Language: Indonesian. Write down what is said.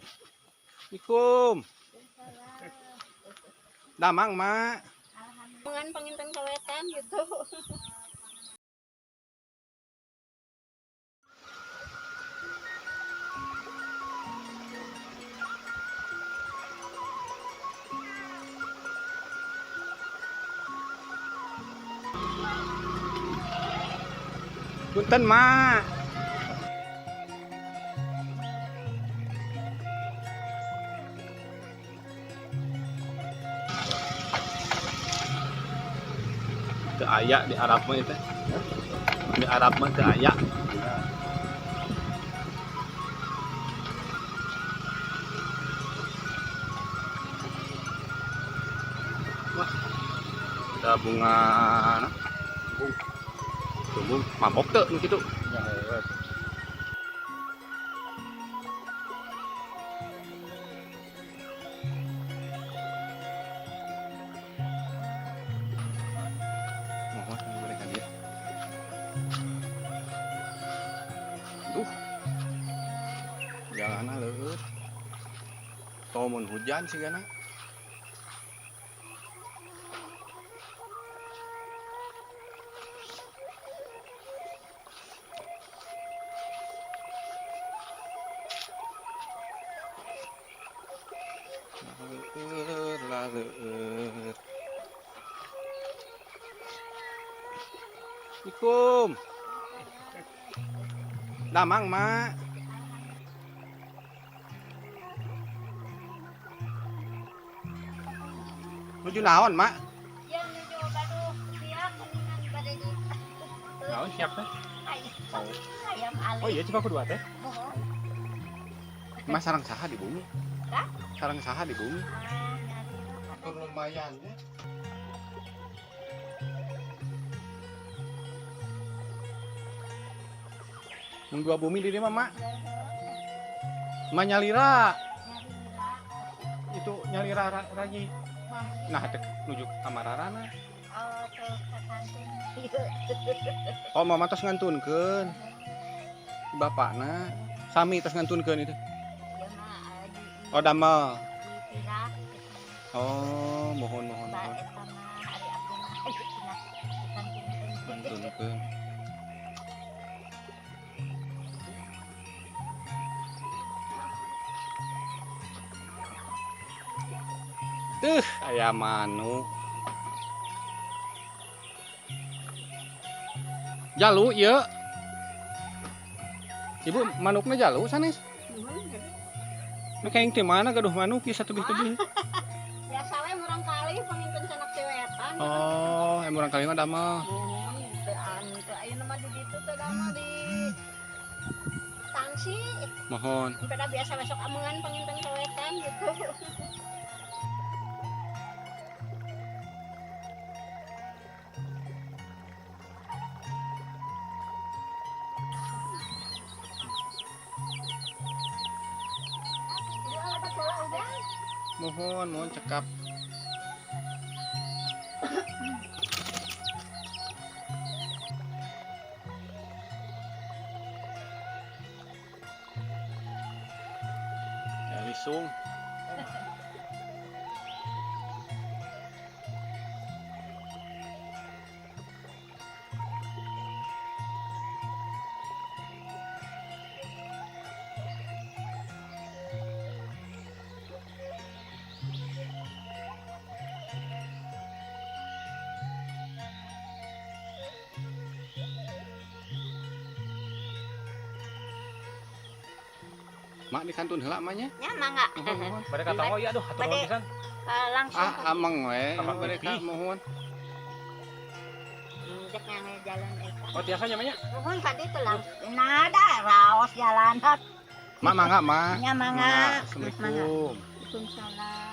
Assalamualaikum. Damang, Mak. Alhamdulillah penginten kawetan gitu. Punten, Mak. Teu aya di Arab mah itu. Di Arab mah teu aya. Wah, ada bunga bung mabok teu nu kitu. Mohon diberikan dia. Duh. Jalanna leueur. Tong mun hujan sigana. Leueur. Assalamualaikum. Damang, Mak. Nuju naon, Mak? Ya nuju baduh siap kuningan bade di. Naon siap teh? Ayam ali. Oh iya, coba kedua teh. Mohon. Mas sarang saha di bumi? Hah? Sarang saha di bumi? Nyari. Lumayan ya. Mun dua bumi di dieu mah, Mak. Mah nyalira. Itu nyalira raji. Nah, dek nuju kamararana. Oh, tuh kekantung. Oh, mama tos ngantunkeun. Bapakna sami tos ngantunkeun itu. Ya mah di Oh, damel. di Pirak. Oh, mohon. Mbak eta mah hari abdi mah aya cenah dikantingkeun. Ngantunkeun. Aya manuk. Jalu ieu. Ibu manukna jalu sanes. Nu kaeng teh mana gaduh manuk ieu satebih-tebih. Biasa we murang kali penginten sanak cewetan. Oh, urang kali mah damel. Teu ayeuna mah di ditu teh damel di tangsi. Mohon. Beda biasa besok amungan penginten kawetan gitu. Mohon cekap. Ya lisung. Mak di kantun heula mah nya. Nya mangga. Mohon. Bade ka tongo ieu aduh hatur nuhun pisan. Langsung Ameng we. Ameng Mereka pipi. mohon. Dek yang jalan eta. Oh tiasa nya mah nya. Nuhun ka ditu langsung. Nada raos jalan. Mak mangga, Mak. Nya mangga. Assalamualaikum. Waalaikumsalam.